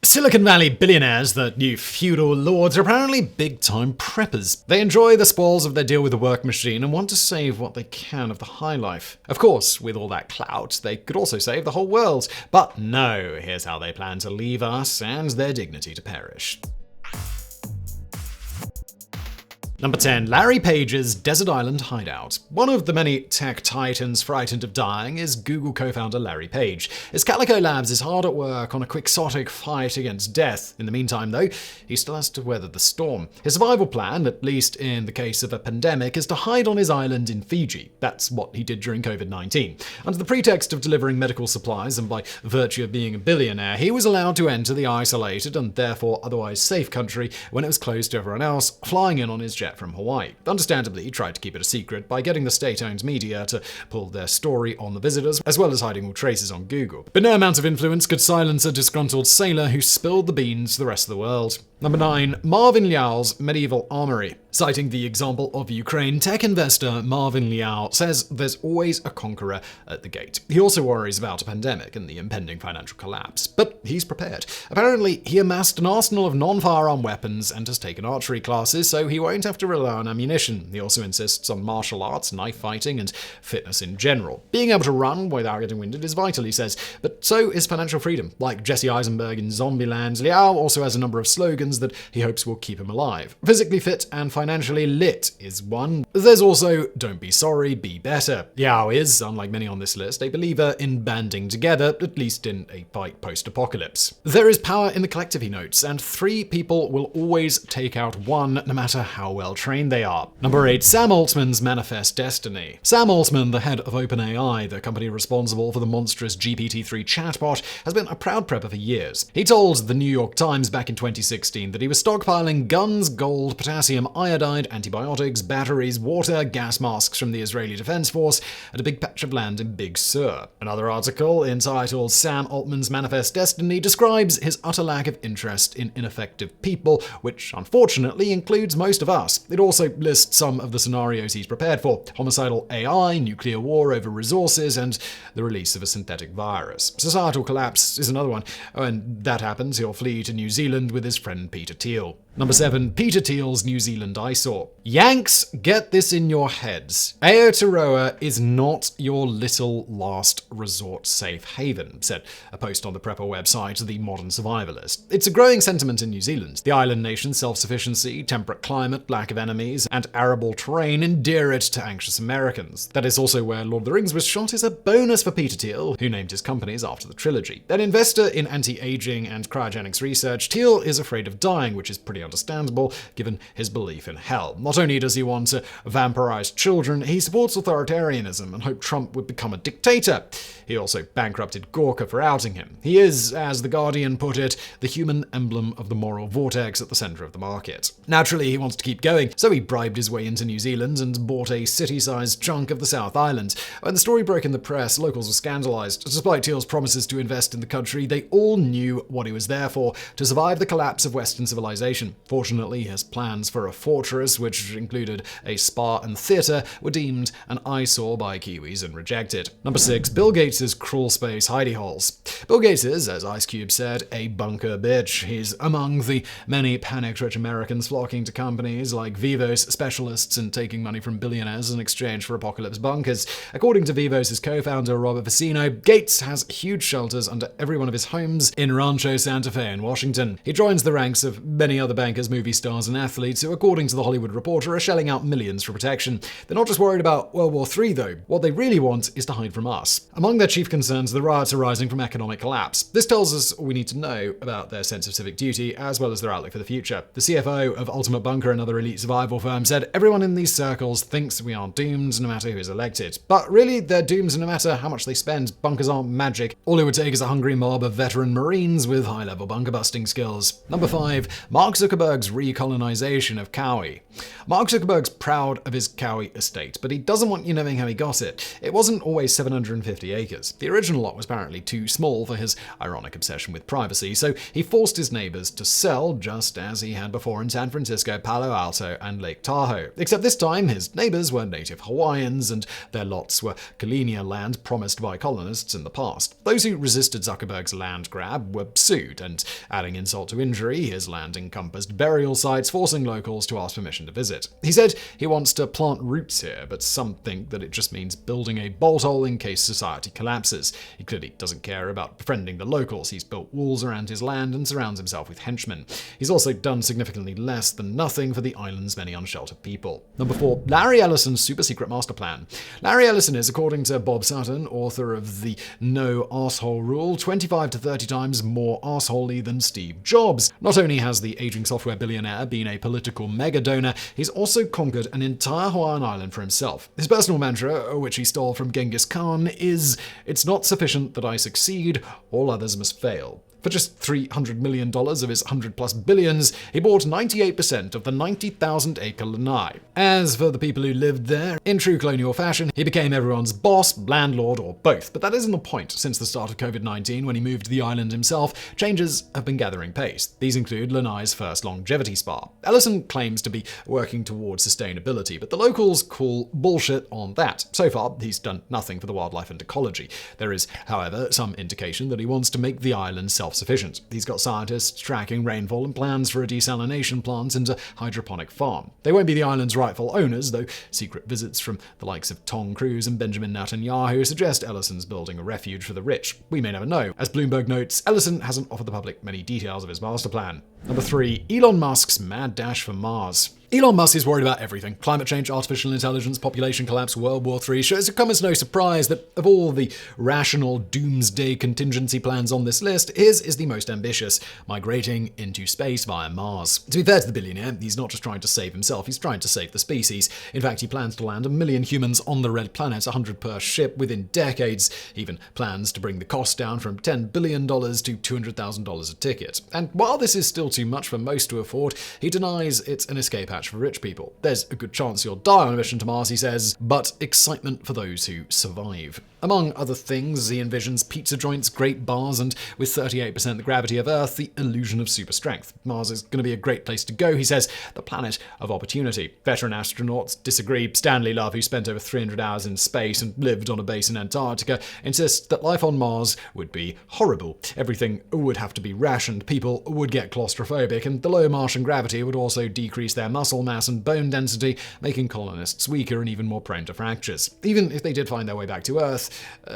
Silicon Valley billionaires, the new feudal lords, are apparently big-time preppers. They enjoy the spoils of their deal with the work machine and want to save what they can of the high life. Of course, with all that clout, they could also save the whole world. But no, here's how they plan to leave us and their dignity to perish. Number 10. Larry Page's Desert Island Hideout. One of the many tech titans frightened of dying is Google co-founder Larry Page. His Calico Labs is hard at work on a quixotic fight against death. In the meantime, though, he still has to weather the storm. His survival plan, at least in the case of a pandemic, is to hide on his island in Fiji. That's what he did during COVID-19. Under the pretext of delivering medical supplies and by virtue of being a billionaire, he was allowed to enter the isolated and therefore otherwise safe country when it was closed to everyone else, flying in on his jet from Hawaii. Understandably, he tried to keep it a secret by getting the state-owned media to pull their story on the visitors, as well as hiding all traces on Google. But no amount of influence could silence a disgruntled sailor who spilled the beans to the rest of the world. Number 9. Marvin Liao's medieval armory. Citing the example of Ukraine, tech investor Marvin Liao says there's always a conqueror at the gate. He also worries about a pandemic and the impending financial collapse, but he's prepared. Apparently, he amassed an arsenal of non-firearm weapons and has taken archery classes, so he won't have to rely on ammunition. He also insists on martial arts, knife fighting, and fitness in general. Being able to run without getting winded is vital, he says, but so is financial freedom. Like Jesse Eisenberg in Zombieland, Liao also has a number of slogans that he hopes will keep him alive. Physically fit and financially lit is one. There's also don't be sorry, be better. Liao is, unlike many on this list, a believer in banding together, at least in a fight post-apocalypse. There is power in the collective, he notes, and 3 people will always take out 1, no matter how well trained they are. Number 8. Sam Altman's manifest destiny. Sam Altman, the head of OpenAI, the company responsible for the monstrous GPT-3 chatbot, has been a proud prepper for years. He told the New York Times back in 2016 that he was stockpiling guns, gold, potassium iodide, antibiotics, batteries, water, gas masks from the Israeli Defense Force, and a big patch of land in Big Sur. Another article, entitled Sam Altman's Manifest Destiny, describes his utter lack of interest in ineffective people, which unfortunately includes most of us. It also lists some of the scenarios he's prepared for: homicidal AI, nuclear war over resources, and the release of a synthetic virus. Societal collapse is another one. When that happens, he'll flee to New Zealand with his friend Peter Thiel. Number 7. Peter Thiel's New Zealand Eyesore. Yanks, get this in your heads. Aotearoa is not your little last resort safe haven, said a post on the prepper website The Modern Survivalist. It's a growing sentiment in New Zealand. The island nation's self-sufficiency, temperate climate, lack of enemies, and arable terrain endear it to anxious Americans. That is also where Lord of the Rings was shot as a bonus for Peter Thiel, who named his companies after the trilogy. An investor in anti-aging and cryogenics research, Thiel is afraid of dying, which is pretty understandable given his belief in hell. Not only does he want to vampirize children, he supports authoritarianism and hoped Trump would become a dictator. He also bankrupted Gawker for outing him. He is, as The Guardian put it, the human emblem of the moral vortex at the center of the market. Naturally, he wants to keep going, so he bribed his way into New Zealand and bought a city-sized chunk of the South Island. When the story broke in the press, locals were scandalized. Despite Thiel's promises to invest in the country, they all knew what he was there for: to survive the collapse of Western civilization. Fortunately, his plans for a fortress, which included a spa and theater, were deemed an eyesore by Kiwis and rejected. Number 6. Bill Gates' Crawlspace Hideyholes. Bill Gates is, as Ice Cube said, a bunker bitch. He's among the many panicked rich Americans flocking to companies like Vivos, specialists in taking money from billionaires in exchange for apocalypse bunkers. According to Vivos' co-founder Robert Vicino, Gates has huge shelters under every one of his homes in Rancho Santa Fe in Washington. He joins the ranks of many other bankers, movie stars, and athletes who, according to The Hollywood Reporter, are shelling out millions for protection. They're not just worried about World War III, though. What they really want is to hide from us. Among their chief concerns, the riots arising from economic collapse. This tells us all we need to know about their sense of civic duty, as well as their outlook for the future. The CFO of Ultimate Bunker, another elite survival firm, said, "Everyone in these circles thinks we are doomed no matter who is elected. But really, they're doomed no matter how much they spend. Bunkers aren't magic. All it would take is a hungry mob of veteran Marines with high-level bunker busting skills." Number 5. 5. Mark Zuckerberg's Re-Colonization of Kauai. Mark Zuckerberg's proud of his Kauai estate, but he doesn't want you knowing how he got it. It wasn't always 750 acres. The original lot was apparently too small for his ironic obsession with privacy, so he forced his neighbors to sell, just as he had before in San Francisco, Palo Alto, and Lake Tahoe. Except this time, his neighbors were native Hawaiians, and their lots were Kalinia land promised by colonists in the past. Those who resisted Zuckerberg's land grab were sued, and adding insult to injury, his land encompassed burial sites, forcing locals to ask permission to visit. He said he wants to plant roots here, but some think that it just means building a bolt hole in case society collapses. He clearly doesn't care about befriending the locals. He's built walls around his land and surrounds himself with henchmen. He's also done significantly less than nothing for the island's many unsheltered people. Number 4. Larry Ellison's super secret master plan. Larry Ellison is, according to Bob Sutton, author of the No Arsehole Rule, 25 to 30 times more arseholey than Steve Jobs. Not only has the aging software billionaire been a political mega donor, he's also conquered an entire Hawaiian island for himself. His personal mantra, which he stole from Genghis Khan, is, "It's not sufficient that I succeed, all others must fail." For just $300 million of his 100-plus billions, he bought 98% of the 90,000-acre lanai. As for the people who lived there, in true colonial fashion, he became everyone's boss, landlord, or both. But that isn't the point. Since the start of COVID-19, when he moved to the island himself, changes have been gathering pace. These include Lanai's first longevity spa. Ellison claims to be working towards sustainability, but the locals call bullshit on that. So far, he's done nothing for the wildlife and ecology. There is, however, some indication that he wants to make the island self-sufficient. He's got scientists tracking rainfall and plans for a desalination plant and a hydroponic farm. They won't be the island's rightful owners, though secret visits from the likes of Tom Cruise and Benjamin Netanyahu suggest Ellison's building a refuge for the rich. We may never know. As Bloomberg notes, Ellison hasn't offered the public many details of his master plan. Number 3. Elon Musk's mad dash for Mars. Elon Musk is worried about everything. Climate change, artificial intelligence, population collapse, World War III. So it's come as no surprise that of all the rational doomsday contingency plans on this list, his is the most ambitious, migrating into space via Mars. To be fair to the billionaire, he's not just trying to save himself, he's trying to save the species. In fact, he plans to land 1 million humans on the Red Planet, 100 per ship, within decades. He even plans to bring the cost down from $10 billion to $200,000 a ticket. And while this is still too much for most to afford, he denies it's an escape hatch for rich people. There's a good chance you'll die on a mission to Mars, he says, but excitement for those who survive. Among other things, he envisions pizza joints, great bars, and with 38% the gravity of Earth, the illusion of super strength. Mars is going to be a great place to go, he says, the planet of opportunity. Veteran astronauts disagree. Stanley Love, who spent over 300 hours in space and lived on a base in Antarctica, insists that life on Mars would be horrible. Everything would have to be rationed, people would get claustrophobic, and the low Martian gravity would also decrease their muscle mass and bone density, making colonists weaker and even more prone to fractures. Even if they did find their way back to Earth,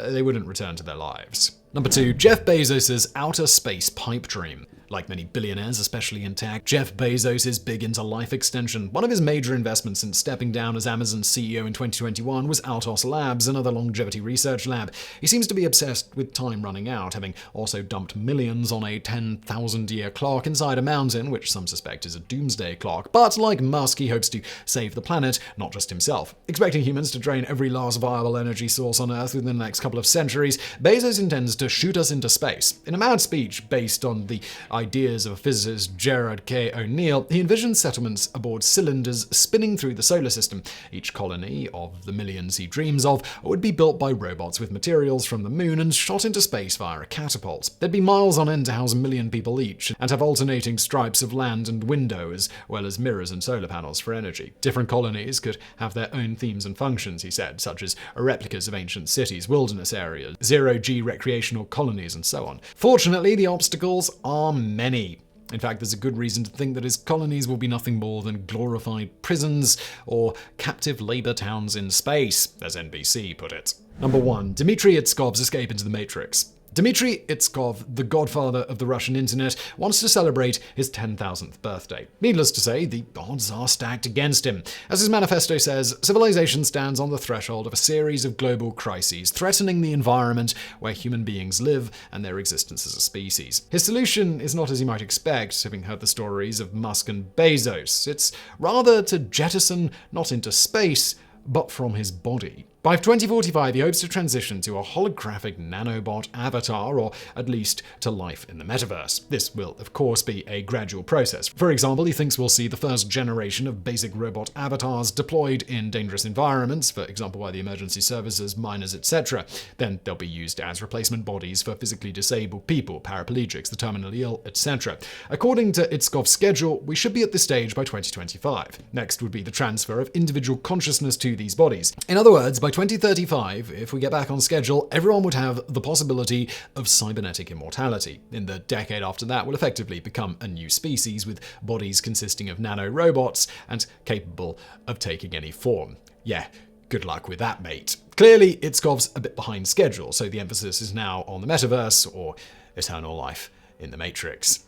they wouldn't return to their lives. Number 2. Jeff Bezos' outer space pipe dream. Like many billionaires, especially in tech, Jeff Bezos is big into life extension. One of his major investments since stepping down as Amazon's CEO in 2021 was Altos Labs, another longevity research lab. He seems to be obsessed with time running out, having also dumped millions on a 10,000-year clock inside a mountain, which some suspect is a doomsday clock. But like Musk, he hopes to save the planet, not just himself. Expecting humans to drain every last viable energy source on Earth within the next couple of centuries, Bezos intends to shoot us into space. In a mad speech based on the ideas of physicist Gerard K. O'Neill, he envisions settlements aboard cylinders spinning through the solar system. Each colony of the millions he dreams of would be built by robots with materials from the moon and shot into space via a catapult. There'd be miles on end to house 1 million people each, and have alternating stripes of land and window, as well as mirrors and solar panels for energy. Different colonies could have their own themes and functions, he said, such as replicas of ancient cities, wilderness areas, zero-G recreational colonies, and so on. Fortunately, the obstacles are many. In fact, there's a good reason to think that his colonies will be nothing more than glorified prisons or captive labor towns in space, as NBC put it. Number 1. Dmitry Itskov's escape into the Matrix. Dmitry Itskov, the godfather of the Russian internet, wants to celebrate his 10,000th birthday. Needless to say, the odds are stacked against him. As his manifesto says, civilization stands on the threshold of a series of global crises, threatening the environment where human beings live and their existence as a species. His solution is not as you might expect, having heard the stories of Musk and Bezos. It's rather to jettison not into space, but from his body. By 2045, he hopes to transition to a holographic nanobot avatar, or at least to life in the metaverse. This will, of course, be a gradual process. For example, he thinks we'll see the first generation of basic robot avatars deployed in dangerous environments, for example by the emergency services, miners, etc. Then they'll be used as replacement bodies for physically disabled people, paraplegics, the terminally ill, etc. According to Itskov's schedule, we should be at this stage by 2025. Next would be the transfer of individual consciousness to these bodies. In other words, by 2035, if we get back on schedule, everyone would have the possibility of cybernetic immortality. In the decade after that, we'll effectively become a new species with bodies consisting of nanorobots and capable of taking any form. Yeah, good luck with that, mate. Clearly, Itskov's a bit behind schedule, so the emphasis is now on the metaverse or eternal life in the Matrix.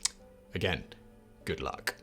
Again, good luck.